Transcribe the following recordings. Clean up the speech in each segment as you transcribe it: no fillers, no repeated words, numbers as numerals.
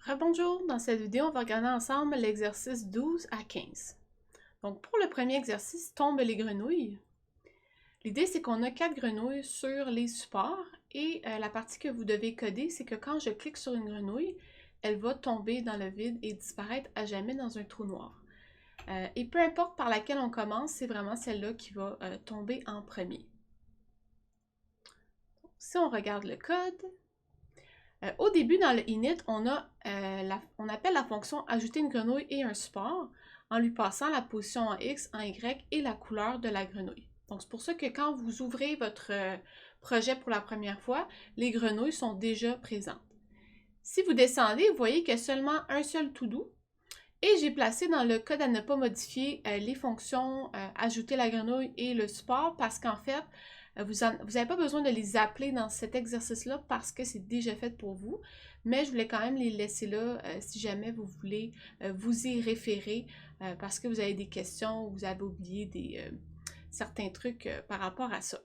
Rebonjour, dans cette vidéo, on va regarder ensemble l'exercice 12 à 15. Donc pour le premier exercice, tombe les grenouilles. L'idée c'est qu'on a 4 grenouilles sur les supports et la partie que vous devez coder, c'est que quand je clique sur une grenouille, elle va tomber dans le vide et disparaître à jamais dans un trou noir. Et peu importe par laquelle on commence, c'est vraiment celle-là qui va tomber en premier. Donc, si on regarde le code, au début, dans le init, on appelle la fonction ajouter une grenouille et un support en lui passant la position en X, en Y et la couleur de la grenouille. Donc, c'est pour ça que quand vous ouvrez votre projet pour la première fois, les grenouilles sont déjà présentes. Si vous descendez, vous voyez qu'il y a seulement un seul to-do. Et j'ai placé dans le code à ne pas modifier les fonctions ajouter la grenouille et le support parce qu'en fait, vous n'avez pas besoin de les appeler dans cet exercice-là parce que c'est déjà fait pour vous, mais je voulais quand même les laisser là si jamais vous voulez vous y référer parce que vous avez des questions ou vous avez oublié certains trucs par rapport à ça.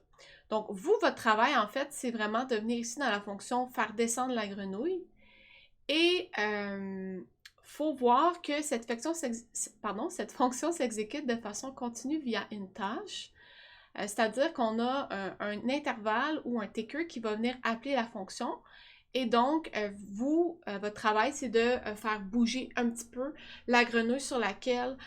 Donc, vous, votre travail, en fait, c'est vraiment de venir ici dans la fonction « Faire descendre la grenouille » et faut voir que cette fonction s'exécute de façon continue via une tâche. C'est-à-dire qu'on a un intervalle ou un ticker qui va venir appeler la fonction. Et donc, votre travail, c'est de faire bouger un petit peu la grenouille sur laquelle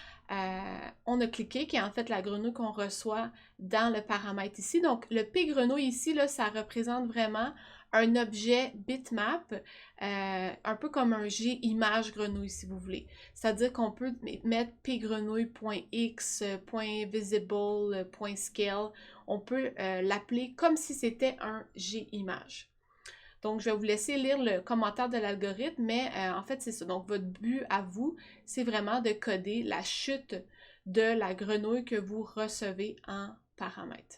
on a cliqué, qui est en fait la grenouille qu'on reçoit dans le paramètre ici. Donc, le P grenouille ici, là, ça représente vraiment un objet bitmap, un peu comme un G image grenouille, si vous voulez. C'est-à-dire qu'on peut mettre pgrenouille.x, .visible, .scale. On peut l'appeler comme si c'était un G image. Donc, je vais vous laisser lire le commentaire de l'algorithme, mais en fait, c'est ça. Donc, votre but à vous, c'est vraiment de coder la chute de la grenouille que vous recevez en paramètre.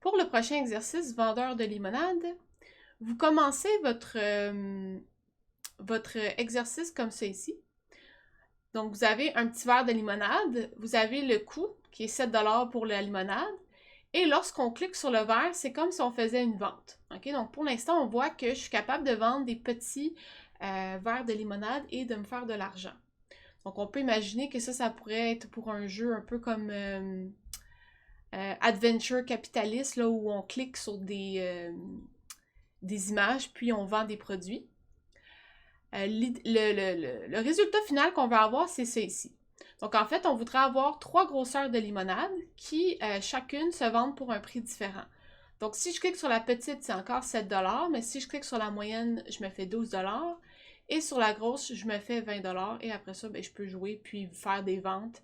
Pour le prochain exercice, vendeur de limonade, vous commencez votre exercice comme ça ici. Donc, vous avez un petit verre de limonade, vous avez le coût qui est 7 $ pour la limonade, et lorsqu'on clique sur le verre, c'est comme si on faisait une vente. Okay? Donc, pour l'instant, on voit que je suis capable de vendre des petits verres de limonade et de me faire de l'argent. Donc, on peut imaginer que ça pourrait être pour un jeu un peu comme Adventure Capitalist, là, où on clique sur des images, puis on vend des produits. Le résultat final qu'on va avoir, c'est ça ici. Donc, en fait, on voudrait avoir 3 grosseurs de limonade qui, chacune, se vendent pour un prix différent. Donc, si je clique sur la petite, c'est encore 7 $, mais si je clique sur la moyenne, je me fais 12 $. Et sur la grosse, je me fais 20 $. Et après ça, je peux jouer puis faire des ventes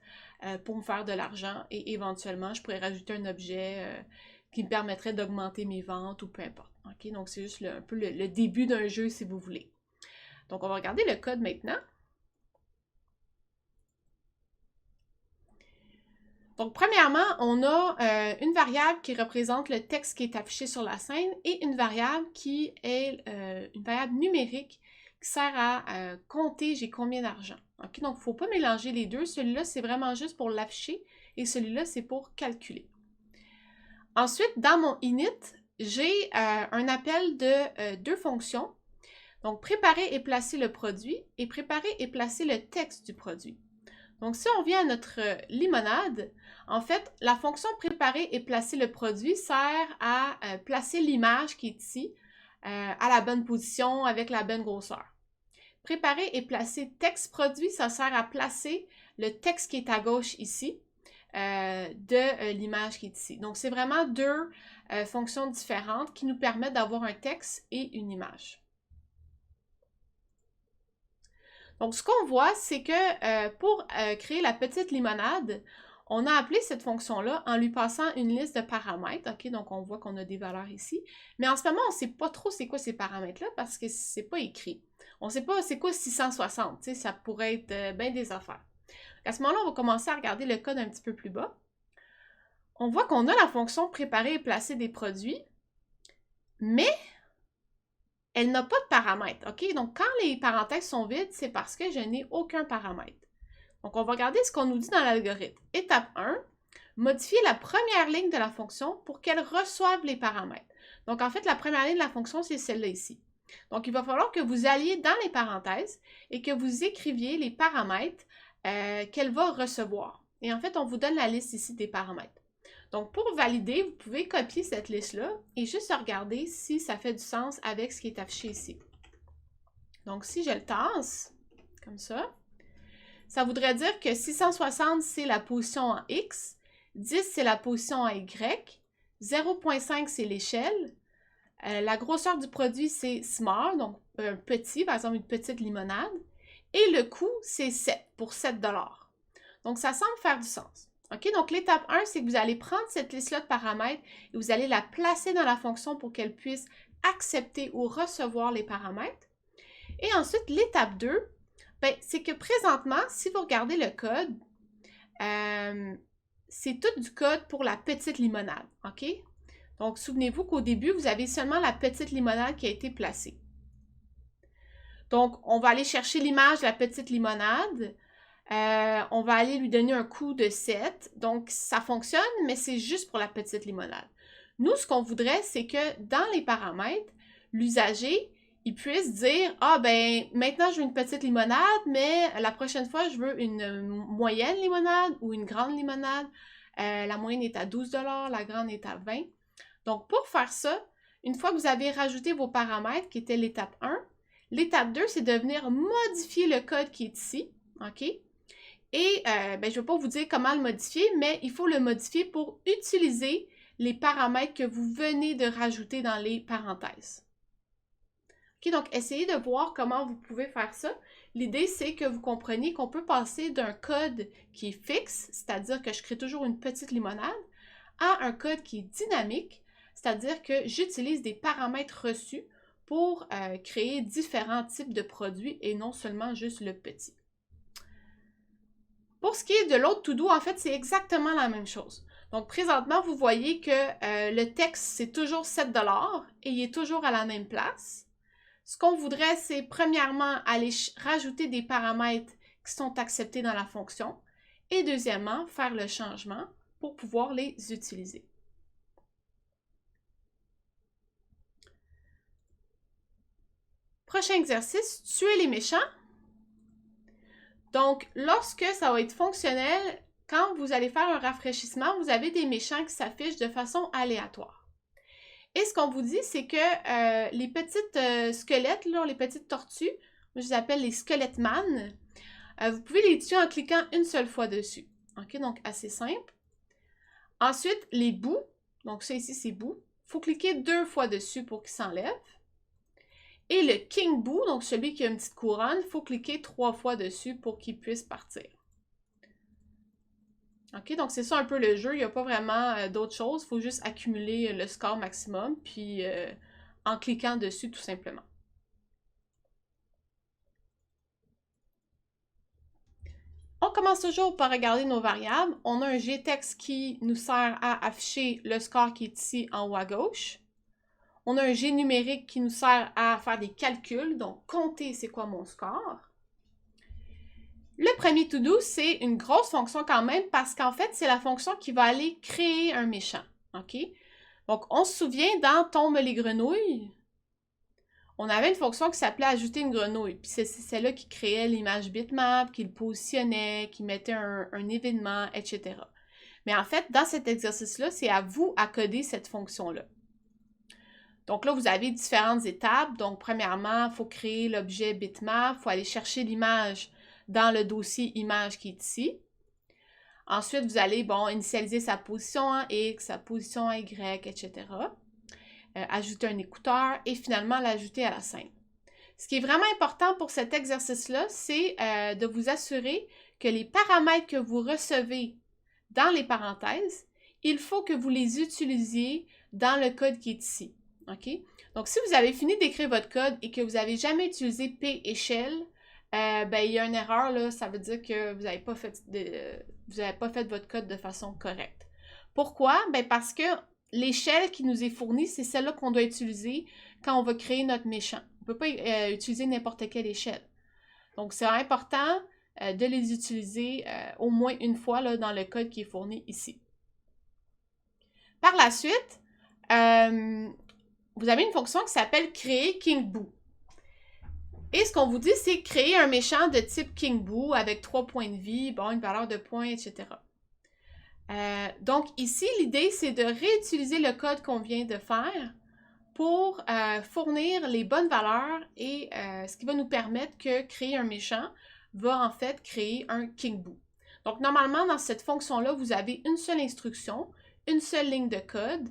pour me faire de l'argent. Et éventuellement, je pourrais rajouter un objet qui me permettrait d'augmenter mes ventes ou peu importe. Okay? Donc, c'est juste un peu le début d'un jeu, si vous voulez. Donc, on va regarder le code maintenant. Donc, premièrement, on a une variable qui représente le texte qui est affiché sur la scène et une variable qui est une variable numérique qui sert à compter j'ai combien d'argent. Okay? Donc, il ne faut pas mélanger les deux. Celui-là, c'est vraiment juste pour l'afficher et celui-là, c'est pour calculer. Ensuite, dans mon init, j'ai un appel de 2 fonctions. Donc, préparer et placer le produit et préparer et placer le texte du produit. Donc, si on vient à notre limonade, en fait, la fonction préparer et placer le produit sert à placer l'image qui est ici à la bonne position avec la bonne grosseur. Préparer et placer texte produit, ça sert à placer le texte qui est à gauche ici de l'image qui est ici. Donc, c'est vraiment 2 fonctions différentes qui nous permettent d'avoir un texte et une image. Donc, ce qu'on voit, c'est que pour créer la petite limonade, on a appelé cette fonction-là en lui passant une liste de paramètres. Okay? Donc, on voit qu'on a des valeurs ici. Mais en ce moment, on ne sait pas trop c'est quoi ces paramètres-là parce que c'est pas écrit. On ne sait pas c'est quoi 660. Ça pourrait être bien des affaires. À ce moment-là, on va commencer à regarder le code un petit peu plus bas. On voit qu'on a la fonction préparer et placer des produits, mais elle n'a pas de paramètres, OK? Donc, quand les parenthèses sont vides, c'est parce que je n'ai aucun paramètre. Donc, on va regarder ce qu'on nous dit dans l'algorithme. Étape 1, modifier la première ligne de la fonction pour qu'elle reçoive les paramètres. Donc, en fait, la première ligne de la fonction, c'est celle-là ici. Donc, il va falloir que vous alliez dans les parenthèses et que vous écriviez les paramètres qu'elle va recevoir. Et en fait, on vous donne la liste ici des paramètres. Donc, pour valider, vous pouvez copier cette liste-là et juste regarder si ça fait du sens avec ce qui est affiché ici. Donc, si je le tasse, comme ça voudrait dire que 660, c'est la position en X, 10, c'est la position en Y, 0.5, c'est l'échelle, la grosseur du produit, c'est small, donc petit, par exemple une petite limonade, et le coût, c'est 7, pour 7 $. Donc, ça semble faire du sens. OK? Donc, l'étape 1, c'est que vous allez prendre cette liste-là de paramètres et vous allez la placer dans la fonction pour qu'elle puisse accepter ou recevoir les paramètres. Et ensuite, l'étape 2, ben, c'est que présentement, si vous regardez le code, c'est tout du code pour la petite limonade. OK? Donc, souvenez-vous qu'au début, vous avez seulement la petite limonade qui a été placée. Donc, on va aller chercher l'image de la petite limonade. On va aller lui donner un coût de 7. Donc, ça fonctionne, mais c'est juste pour la petite limonade. Nous, ce qu'on voudrait, c'est que dans les paramètres, l'usager, il puisse dire « Ah, ben, maintenant, je veux une petite limonade, mais la prochaine fois, je veux une moyenne limonade ou une grande limonade. La moyenne est à 12 $, la grande est à 20 $. Donc, pour faire ça, une fois que vous avez rajouté vos paramètres, qui était l'étape 1, l'étape 2, c'est de venir modifier le code qui est ici. OK? Et ben, je ne vais pas vous dire comment le modifier, mais il faut le modifier pour utiliser les paramètres que vous venez de rajouter dans les parenthèses. OK, donc essayez de voir comment vous pouvez faire ça. L'idée, c'est que vous compreniez qu'on peut passer d'un code qui est fixe, c'est-à-dire que je crée toujours une petite limonade, à un code qui est dynamique, c'est-à-dire que j'utilise des paramètres reçus pour créer différents types de produits et non seulement juste le petit. Pour ce qui est de l'autre to-do, en fait, c'est exactement la même chose. Donc, présentement, vous voyez que le texte, c'est toujours 7 $ et il est toujours à la même place. Ce qu'on voudrait, c'est premièrement aller rajouter des paramètres qui sont acceptés dans la fonction et deuxièmement, faire le changement pour pouvoir les utiliser. Prochain exercice, tuer les méchants. Donc, lorsque ça va être fonctionnel, quand vous allez faire un rafraîchissement, vous avez des méchants qui s'affichent de façon aléatoire. Et ce qu'on vous dit, c'est que les petites squelettes, là, les petites tortues, je les appelle les squelettes man, vous pouvez les tuer en cliquant une seule fois dessus. OK, donc assez simple. Ensuite, les bouts, donc ça ici, c'est bouts. Il faut cliquer 2 fois dessus pour qu'ils s'enlèvent. Et le King Boo, donc celui qui a une petite couronne, il faut cliquer 3 fois dessus pour qu'il puisse partir. OK, donc c'est ça un peu le jeu. Il n'y a pas vraiment d'autre chose. Il faut juste accumuler le score maximum, puis en cliquant dessus tout simplement. On commence toujours par regarder nos variables. On a un GText qui nous sert à afficher le score qui est ici en haut à gauche. On a un G numérique qui nous sert à faire des calculs, donc compter c'est quoi mon score. Le premier to-do, c'est une grosse fonction quand même parce qu'en fait, c'est la fonction qui va aller créer un méchant. OK? Donc, on se souvient dans Tombe les grenouilles, on avait une fonction qui s'appelait ajouter une grenouille. Puis c'est celle-là qui créait l'image bitmap, qui le positionnait, qui mettait un événement, etc. Mais en fait, dans cet exercice-là, c'est à vous à coder cette fonction-là. Donc là, vous avez différentes étapes. Donc, premièrement, il faut créer l'objet bitmap, il faut aller chercher l'image dans le dossier image qui est ici. Ensuite, vous allez, initialiser sa position en X, sa position en Y, etc. Ajouter un écouteur et finalement l'ajouter à la scène. Ce qui est vraiment important pour cet exercice-là, c'est de vous assurer que les paramètres que vous recevez dans les parenthèses, il faut que vous les utilisiez dans le code qui est ici. OK? Donc, si vous avez fini d'écrire votre code et que vous n'avez jamais utilisé P échelle, il y a une erreur, là, ça veut dire que vous n'avez pas fait votre code de façon correcte. Pourquoi? Parce que l'échelle qui nous est fournie, c'est celle-là qu'on doit utiliser quand on va créer notre méchant. On ne peut pas utiliser n'importe quelle échelle. Donc, c'est important de les utiliser au moins une fois là, dans le code qui est fourni ici. Par la suite, vous avez une fonction qui s'appelle créer King Boo. Et ce qu'on vous dit, c'est créer un méchant de type King Boo avec 3 points de vie, bon, une valeur de points, etc. Donc ici, l'idée, c'est de réutiliser le code qu'on vient de faire pour fournir les bonnes valeurs et ce qui va nous permettre que créer un méchant va en fait créer un King Boo. Donc normalement, dans cette fonction-là, vous avez une seule instruction, une seule ligne de code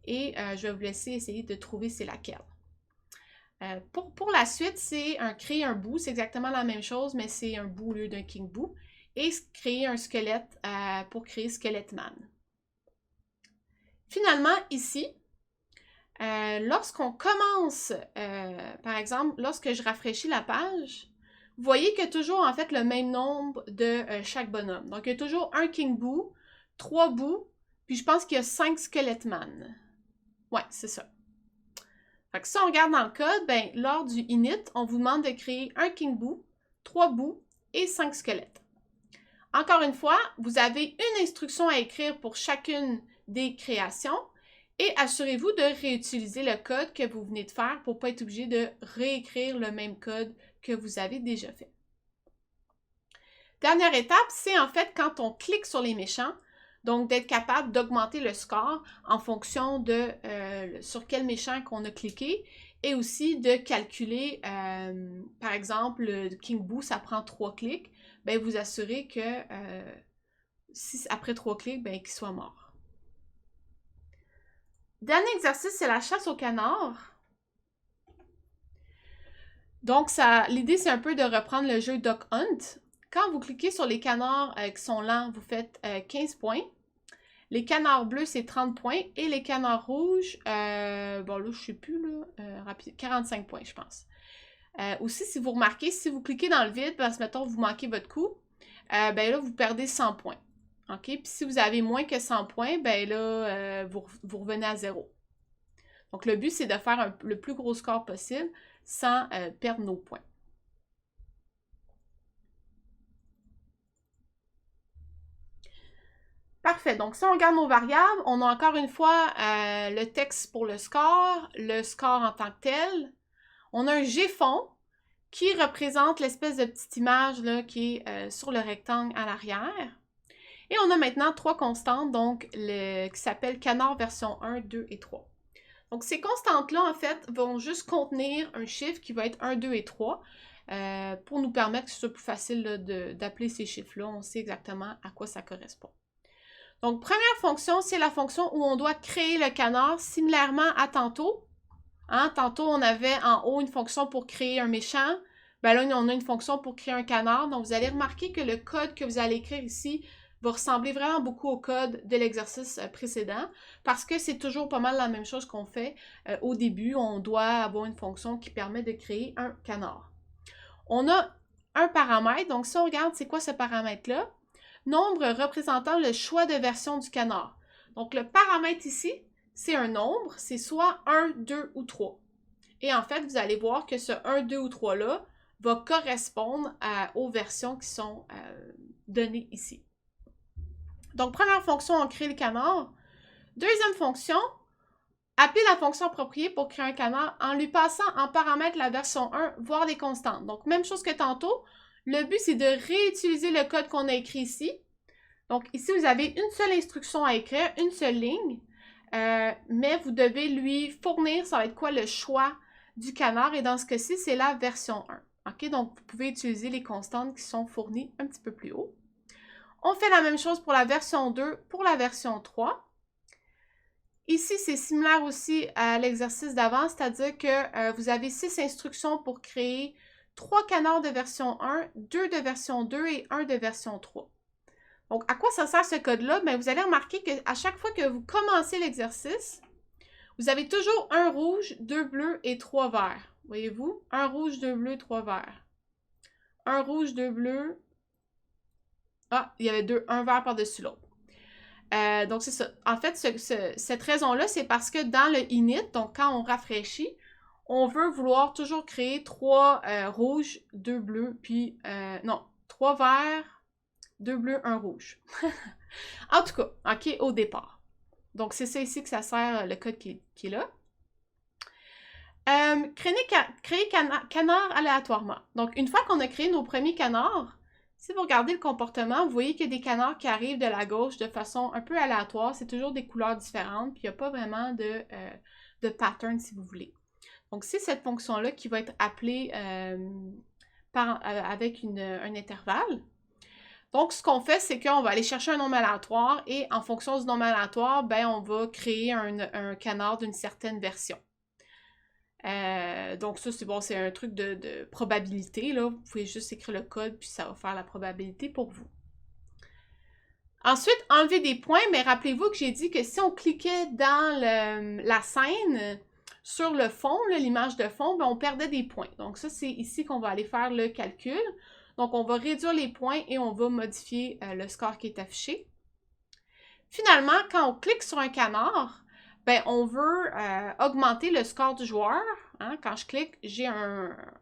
et je vais vous laisser essayer de trouver c'est laquelle. Pour la suite, c'est créer un bout, c'est exactement la même chose, mais c'est un bout au lieu d'un King Boo. Et créer un squelette pour créer Skelettman. Finalement, ici, lorsqu'on commence, par exemple, lorsque je rafraîchis la page, vous voyez qu'il y a toujours en fait le même nombre de chaque bonhomme. Donc, il y a toujours un King Boo, 3 Boo, puis je pense qu'il y a 5 Skelettman. Ouais, c'est ça. Fait que si on regarde dans le code, ben, lors du init, on vous demande de créer un King Boo, 3 Boo et 5 squelettes. Encore une fois, vous avez une instruction à écrire pour chacune des créations et assurez-vous de réutiliser le code que vous venez de faire pour ne pas être obligé de réécrire le même code que vous avez déjà fait. Dernière étape, c'est en fait quand on clique sur les méchants, donc d'être capable d'augmenter le score en fonction de sur quel méchant qu'on a cliqué et aussi de calculer, par exemple, le King Boo, ça prend 3 clics. Ben, vous assurez que si après 3 clics, ben, qu'il soit mort. Dernier exercice, c'est la chasse au canard. Donc, l'idée, c'est un peu de reprendre le jeu Duck Hunt. Quand vous cliquez sur les canards qui sont lents, vous faites 15 points. Les canards bleus, c'est 30 points. Et les canards rouges, bon là, je ne sais plus, là, rapide, 45 points, je pense. Aussi, si vous remarquez, si vous cliquez dans le vide, parce que, mettons, vous manquez votre coup, ben là, vous perdez 100 points. OK? Puis si vous avez moins que 100 points, ben là, vous revenez à 0. Donc, le but, c'est de faire le plus gros score possible sans perdre nos points. Parfait. Donc, si on regarde nos variables, on a encore une fois le texte pour le score en tant que tel. On a un G-fond qui représente l'espèce de petite image là, qui est sur le rectangle à l'arrière. Et on a maintenant 3 constantes, donc qui s'appellent canard version 1, 2 et 3. Donc ces constantes-là, en fait, vont juste contenir un chiffre qui va être 1, 2 et 3 pour nous permettre que ce soit plus facile d'appeler ces chiffres-là. On sait exactement à quoi ça correspond. Donc, première fonction, c'est la fonction où on doit créer le canard similairement à tantôt. Hein, tantôt, on avait en haut une fonction pour créer un méchant. Ben là, on a une fonction pour créer un canard. Donc, vous allez remarquer que le code que vous allez écrire ici va ressembler vraiment beaucoup au code de l'exercice précédent parce que c'est toujours pas mal la même chose qu'on fait. Au début, on doit avoir une fonction qui permet de créer un canard. On a un paramètre. Donc, si on regarde, c'est quoi ce paramètre-là? Nombre représentant le choix de version du canard. Donc, le paramètre ici, c'est un nombre, c'est soit 1, 2 ou 3. Et en fait, vous allez voir que ce 1, 2 ou 3-là va correspondre aux versions qui sont données ici. Donc, première fonction, on crée le canard. Deuxième fonction, appeler la fonction appropriée pour créer un canard en lui passant en paramètre la version 1, voire les constantes. Donc, même chose que tantôt, le but, c'est de réutiliser le code qu'on a écrit ici. Donc, ici, vous avez une seule instruction à écrire, une seule ligne, mais vous devez lui fournir, ça va être quoi, le choix du canard, et dans ce cas-ci, c'est la version 1. OK? Donc, vous pouvez utiliser les constantes qui sont fournies un petit peu plus haut. On fait la même chose pour la version 2, pour la version 3. Ici, c'est similaire aussi à l'exercice d'avant, c'est-à-dire que vous avez 6 instructions pour créer 3 canards de version 1, 2 de version 2 et 1 de version 3. Donc, à quoi ça sert ce code-là? Bien, vous allez remarquer qu'à chaque fois que vous commencez l'exercice, vous avez toujours un rouge, 2 bleus et 3 verts. Voyez-vous? Un rouge, 2 bleus, 3 verts. Un rouge, 2 bleus. Ah, il y avait un vert par-dessus l'autre. Donc, c'est ça. En fait, cette raison-là, c'est parce que dans le init, donc quand on rafraîchit, on veut vouloir toujours créer 3 rouges, 2 bleus, puis... non, 3 verts, 2 bleus, 1 rouge. En tout cas, OK, au départ. Donc, c'est ça ici que ça sert, le code qui est là. Créer canard aléatoirement. Donc, une fois qu'on a créé nos premiers canards, si vous regardez le comportement, vous voyez qu'il y a des canards qui arrivent de la gauche de façon un peu aléatoire. C'est toujours des couleurs différentes, puis il n'y a pas vraiment de pattern, si vous voulez. Donc, c'est cette fonction-là qui va être appelée avec un intervalle. Donc, ce qu'on fait, c'est qu'on va aller chercher un nombre aléatoire et en fonction du nombre aléatoire, ben, on va créer un canard d'une certaine version. Donc ça, c'est bon, c'est un truc de probabilité, là. Vous pouvez juste écrire le code, puis ça va faire la probabilité pour vous. Ensuite, enlever des points, mais rappelez-vous que j'ai dit que si on cliquait dans la scène, sur le fond, l'image de fond, ben on perdait des points. Donc ça, c'est ici qu'on va aller faire le calcul. Donc on va réduire les points et on va modifier le score qui est affiché. Finalement, quand on clique sur un canard, ben, on veut augmenter le score du joueur. Hein? Quand je clique,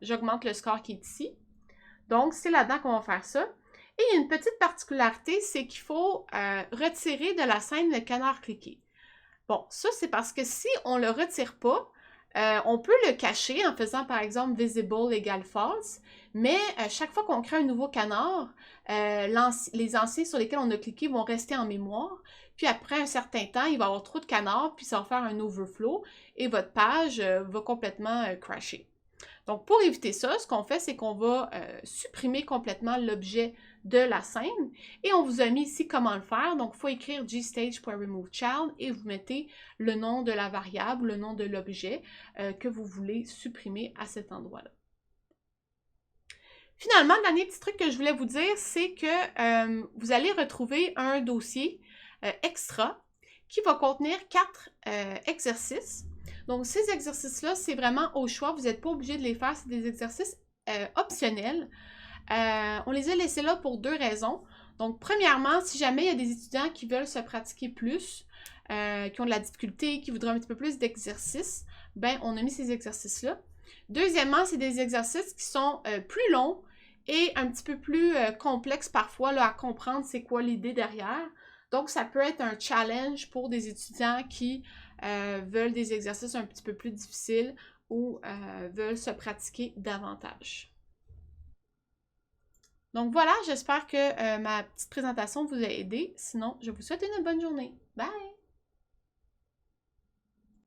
j'augmente le score qui est ici. Donc, c'est là-dedans qu'on va faire ça. Et il y a une petite particularité, c'est qu'il faut retirer de la scène le canard cliqué. Bon, ça, c'est parce que si on ne le retire pas, on peut le cacher en faisant, par exemple, visible égale false, mais chaque fois qu'on crée un nouveau canard, les anciens sur lesquels on a cliqué vont rester en mémoire, puis après un certain temps, il va y avoir trop de canards, puis ça va faire un overflow, et votre page va complètement crasher. Donc, pour éviter ça, ce qu'on fait, c'est qu'on va supprimer complètement l'objet de la scène. Et on vous a mis ici comment le faire. Donc, il faut écrire gstage.removeChild et vous mettez le nom de la variable, le nom de l'objet que vous voulez supprimer à cet endroit-là. Finalement, le dernier petit truc que je voulais vous dire, c'est que vous allez retrouver un dossier extra qui va contenir 4 exercices. Donc, ces exercices-là, c'est vraiment au choix. Vous n'êtes pas obligé de les faire. C'est des exercices optionnels. On les a laissés là pour 2 raisons. Donc, premièrement, si jamais il y a des étudiants qui veulent se pratiquer plus, qui ont de la difficulté, qui voudraient un petit peu plus d'exercices, ben, on a mis ces exercices-là. Deuxièmement, c'est des exercices qui sont plus longs et un petit peu plus complexes parfois là, à comprendre c'est quoi l'idée derrière. Donc, ça peut être un challenge pour des étudiants qui veulent des exercices un petit peu plus difficiles ou veulent se pratiquer davantage. Donc voilà, j'espère que ma petite présentation vous a aidé. Sinon, je vous souhaite une bonne journée. Bye!